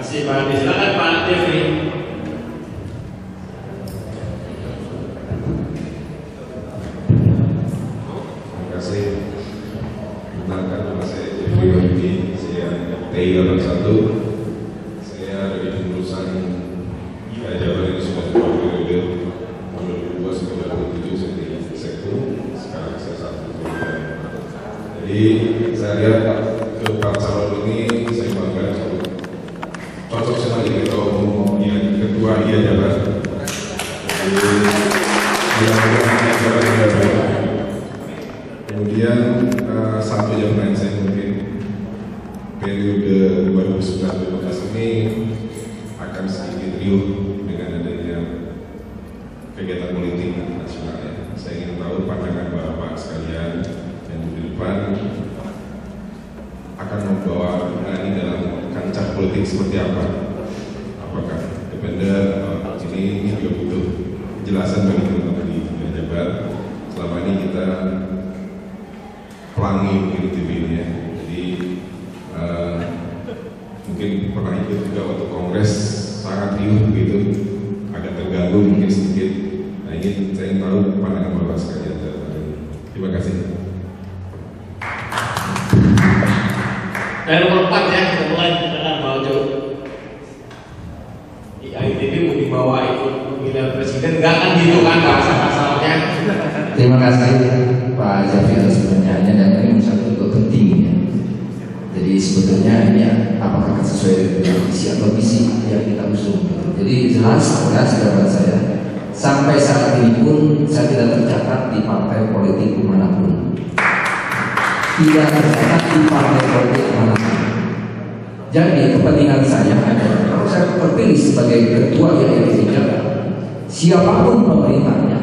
kasih Pak Andi. Silakan Pak Jeffrey. Terima kasih. Perkenalkan nama saya Jeffrey Wahyudi, saya TI 81. Saya dari jurusan Jabar ini sudah 2 periode, 2002 sampai 2007 saya di Sektor. Sekarang saya satu periode. Jadi saya lihat ke Pak Calon ini saya bangga cocok sama jadi ketua umum yang ketua Jabar. Kemudian satu yang lain saya mungkin periode 2019-2015 ini akan sedikit riuh dengan adanya kegiatan politik nasional ya. Saya ingin tahu pandangan Bapak sekalian yang di depan akan membawa ini dalam kancah politik seperti apa? Apakah independen atau ini juga butuh penjelasan bagi teman-teman di Jabar. Selama ini kita pelangi mungkin TV ini ya. Jadi mungkin pernah ikut juga waktu kongres sangat riuh begitu, agak terganggu mungkin sedikit. Nah ini saya tahu pandangan Bapak sekalian. Terima kasih. Dan nomor 4 ya, kita mulai dengan Pak Ojo. Di ITB mau dibawa ikut pemilihan presiden, nggak kan gitu kan bahasa-bahasanya. Terima kasih Pak Jafri atas pertanyaannya, dan ini menurut saya juga penting ya. Jadi sebetulnya ini apakah sesuai dengan visi atau misi yang kita usung. Jadi jelas saudara saya, sampai saat ini pun saya tidak tercatat di partai politik manapun. Tidak tercatat di partai politik manapun. Jadi kepentingan saya adalah kalau saya terpilih sebagai ketua YLI Jabar, siapapun pemerintahnya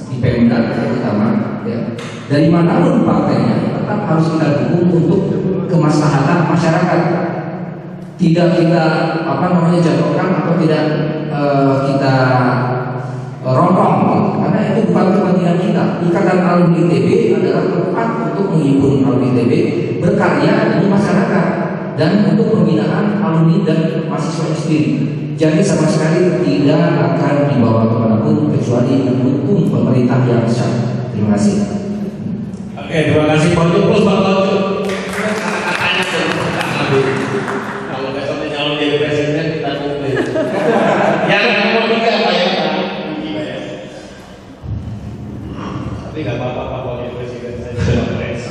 di Pemda terutama ya, dari manapun partainya tetap harus kita dukung untuk kemaslahatan masyarakat. Tidak kita jatuhkan atau tidak kita rondong gitu. Karena itu bukan kepentingan kita. Ikatan Alumni ITB adalah tempat untuk menghibur alumni ITB berkarya di masyarakat dan untuk pembinaan alumni dan mahasiswa sendiri. Jadi sama sekali tidak akan dibawa kemanapun kecuali mendukung pemerintah yang sah. Terima kasih. Oke, terima kasih Pak Ojo. Plus Pak Ojo. Kata-katanya kalau besoknya calon jadi presiden kita kumpulin. Yang nomor 3 Pak ya. Tapi nggak apa-apa Pak Ojo presiden, saya sudah pres.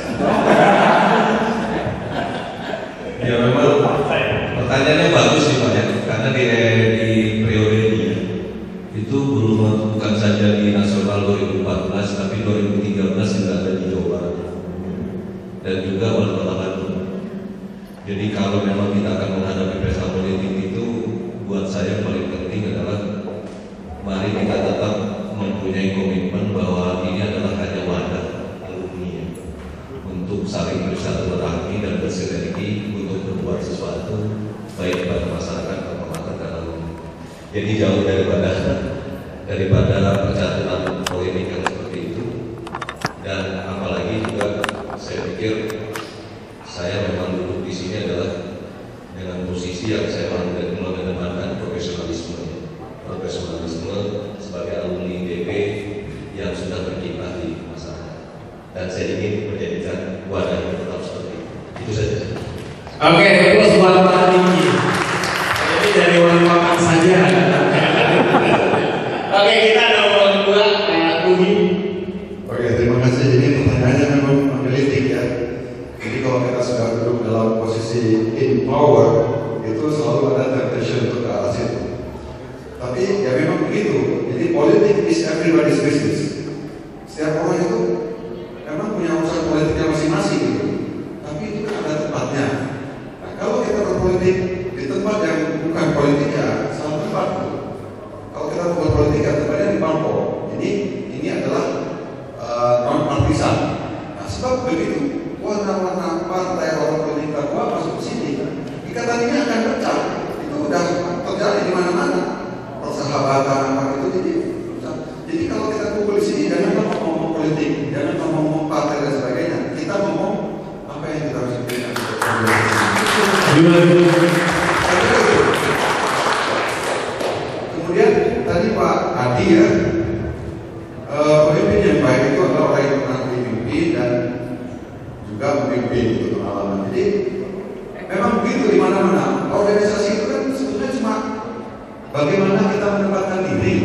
Ya memang pertanyaannya bagus sih Pak ya, karena di periode ini itu bukan saja di nasional 2014 tapi 2013 juga ada di Jawa Barat dan juga wali kota Bandung. Jadi kalau memang kita akan menghadapi pesta politik itu, buat saya paling penting adalah mari kita tetap mempunyai komitmen bahwa ini adalah hanya wadah alumni untuk saling bersilaturahmi dan bersinergi untuk berbuat sesuatu baik pada masyarakat, kehormatan dan alumni. Jadi jauh daripada percaturan politik yang seperti itu. Dan apalagi juga saya pikir saya memang duduk di sini adalah dengan posisi yang saya mengedepankan profesionalisme sebagai alumni DP yang sudah berkiprah di masyarakat. Dan saya ingin menjadikan wadah yang tetap seperti itu saja. Oke, terus buat Pak Diki. Jadi dari wali kota saja. Oke, kita ada nomor 2 Pak Rugi. Oke, terima kasih. Ini pertanyaannya memang menggelitik ya. Jadi kalau kita sudah duduk dalam posisi in power, itu selalu ada temptation untuk ke arah situ. Tapi ya memang begitu. Jadi politik is everybody's business. Setiap orang itu memang punya urusan politiknya masing-masing gitu. Tapi itu kan ada tempatnya. Nah, kalau kita berpolitik di tempat yang bukan politik ya salah tempat. Kalau kita buat politik ya tempatnya di Bangkok. Ini adalah non partisan. Nah, sebab begitu warna-warna partai orang politik Papua masuk ke sini, ikatan ini akan pecah. Itu udah terjadi di mana-mana. Persahabatan apa itu jadi kalau kita kumpul di sini jangan ngomong politik, jangan ngomong partai dan sebagainya. Kita ngomong apa yang kita harus berikan. nanti ya, pemimpin yang baik itu adalah orang yang pernah memimpin dan juga memimpin itu pengalaman. Jadi memang begitu di mana-mana. Organisasi itu kan sebetulnya cuma bagaimana kita menempatkan diri,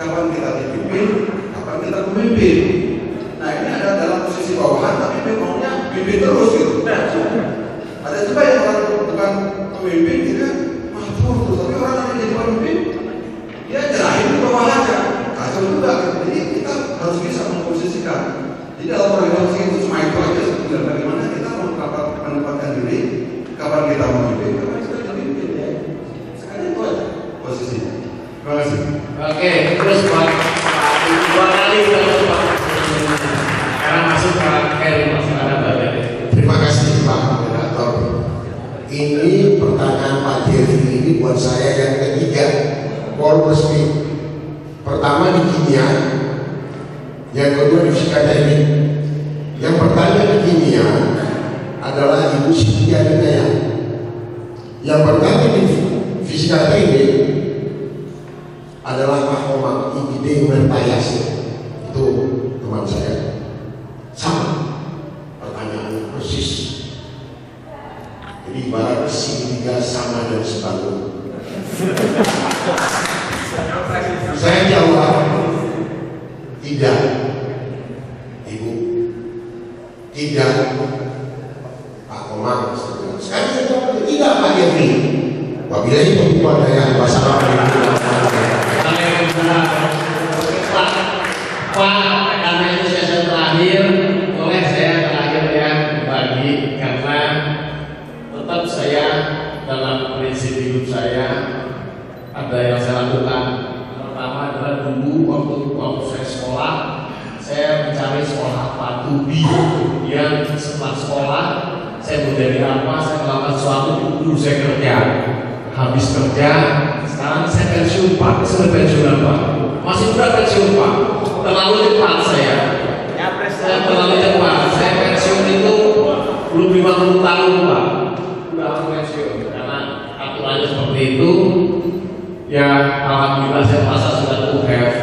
kapan kita dipimpin, kapan kita memimpin. Nah ini ada dalam posisi bawahan, tapi maunya pimpin terus gitu. Ada juga yang orang bukan pemimpin, dia makmur terus, tapi orang yang jadi pemimpin, dia jelahin ke bawah aja, kacau juga. Jadi kita harus bisa memposisikan. Jadi dalam organisasi itu cuma itu aja sebetulnya. Bagaimana kita menempatkan diri, kapan kita memimpin, kapan kita memimpin ya. Sekali itu aja posisinya. Terima kasih. Oke, terus Pak, dua kali terus Pak. Sekarang masuk Pak Heri, Mas Ada. Terima kasih Pak Moderator. Ini pertanyaan Pak Jeffrey ini buat saya yang ketiga. Paul resmi. Pertama di kimia, yang kedua di fisika teknik. Yang pertama di kimia adalah Ibu Siti Adinaya. Yang pertama di fisika teknik adalah Pak Omar IBD Mertayasi. Itu teman saya. Sama pertanyaannya persis. Jadi ibarat segitiga sama dan sebangun. Saya jawab tidak, Ibu, tidak, Pak Komang. Sekarang saya jawab tidak, Pak Jeffrey. Apabila itu ada yang wassalamualaikum. Pak, karena itu sesi terakhir, boleh saya terakhir ya berbagi, karena tetap saya dalam prinsip hidup saya ada yang saya lakukan. Pertama adalah dulu waktu saya sekolah, saya mencari sekolah apa to be. Kemudian setelah sekolah saya menjadi apa, saya melakukan sesuatu, dulu saya kerja. Habis kerja, sekarang saya pensiun Pak. Sudah pensiunan Pak, masih muda pensiun Pak. Terlalu cepat saya terlalu cepat. Saya pensiun itu belum 50 tahun Pak, udah pensiun karena aturannya seperti itu. Ya alhamdulillah saya merasa sudah to have.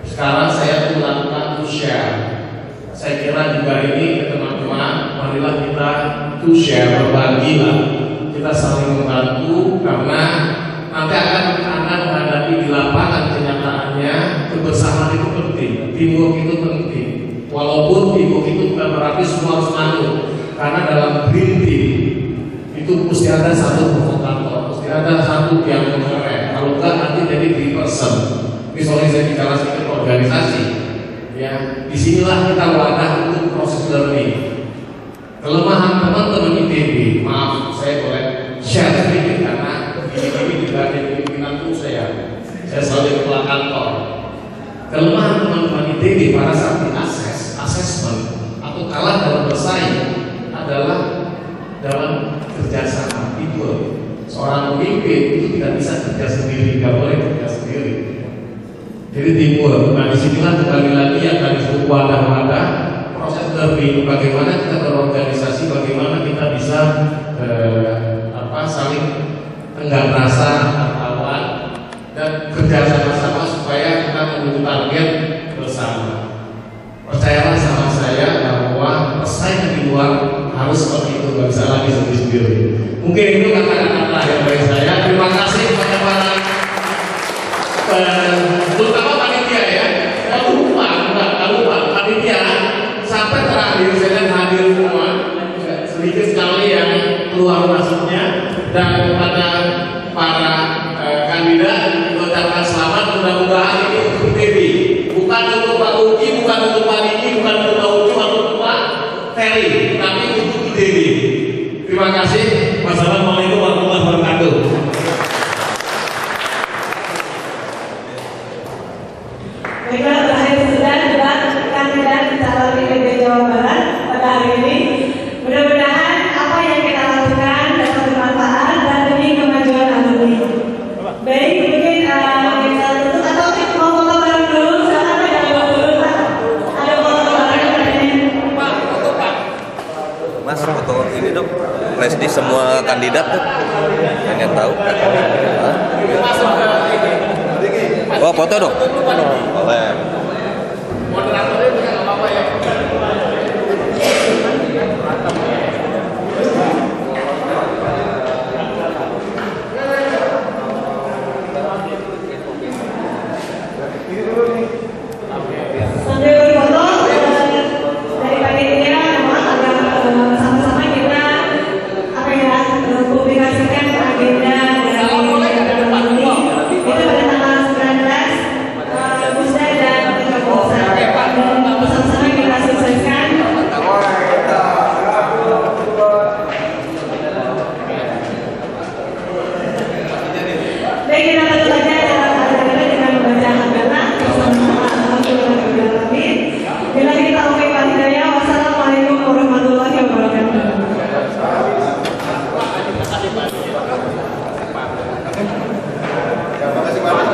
Sekarang saya tuh lakukan to share. Saya kira juga ini ke teman-teman, marilah kita to share, berbagi lah. Kita saling membantu karena nanti akan menghadapi di lapangan kenyataannya kebersamaan itu penting, teamwork itu penting. Walaupun teamwork itu bukan berarti semua harus manut, karena dalam green team itu mesti ada satu provokator, mesti ada satu yang keren. Kalau enggak nanti jadi di person. Misalnya saya bicara sedikit organisasi, ya disinilah kita wadah untuk proses learning. Kelemahan teman-teman ITB, maaf saya boleh share sedikit karena ini juga ada pimpinan itu saya selalu ketua kantor. Kelemahan teman-teman ITB pada saat diakses assessment atau kalah dalam bersaing adalah dalam kerjasama itu. Seorang pemimpin itu tidak bisa kerja sendiri, tidak boleh kerja sendiri. Jadi teamwork. Nah disinilah kembali lagi yang tadi disebut wadah-wadah proses learning, bagaimana kita berorganisasi, bagaimana kita bisa saling tenggang rasa kawan dan kerja sama-sama supaya kita menuju target bersama. Percayalah sama saya bahwa persaingan di luar harus seperti itu, nggak bisa lagi sendiri-sendiri. Mungkin itu kata-kata terakhir dari saya. Terima kasih kepada para terutama panitia ya. Jangan lupa panitia sampai terakhir saya hadir semua, sedikit sekali yang keluar masuknya, dan kepada para kandidat mengucapkan selamat. Mudah-mudahan ini untuk ITB, bukan untuk Pak Uki, bukan untuk Pak Niki, bukan untuk Pak Uki, bukan untuk Pak Ferry, tapi untuk ITB. Terima kasih. Wassalamualaikum warahmatullahi wabarakatuh. Baiklah, terakhir sudah debat kandidat calon ITB Jawa Barat pada hari ini. Mudah-mudahan apa yang kita lakukan dapat bermanfaat dan demi kemajuan alumni. Baik, mungkin kita tutup atau mau foto bareng dulu. Silakan ada foto dulu Pak. Ada foto bareng ini. Mas, foto ini dong, flash di semua kandidat tuh, pengen tahu. Hah? Oh, foto dong. Boleh. Moderatornya juga nggak apa-apa ya. Sambil berfoto dari panitia, agak sama-sama kita publikasikan agenda dari itu pada tanggal 19 Agustus dan pencoblosan dan bersama-sama kita sukseskan. Baik, kita tentu saja cara dengan membaca agama bersama-sama. Bila kita oke panitia, wassalamualaikum warahmatullahi wabarakatuh. Terima kasih banyak.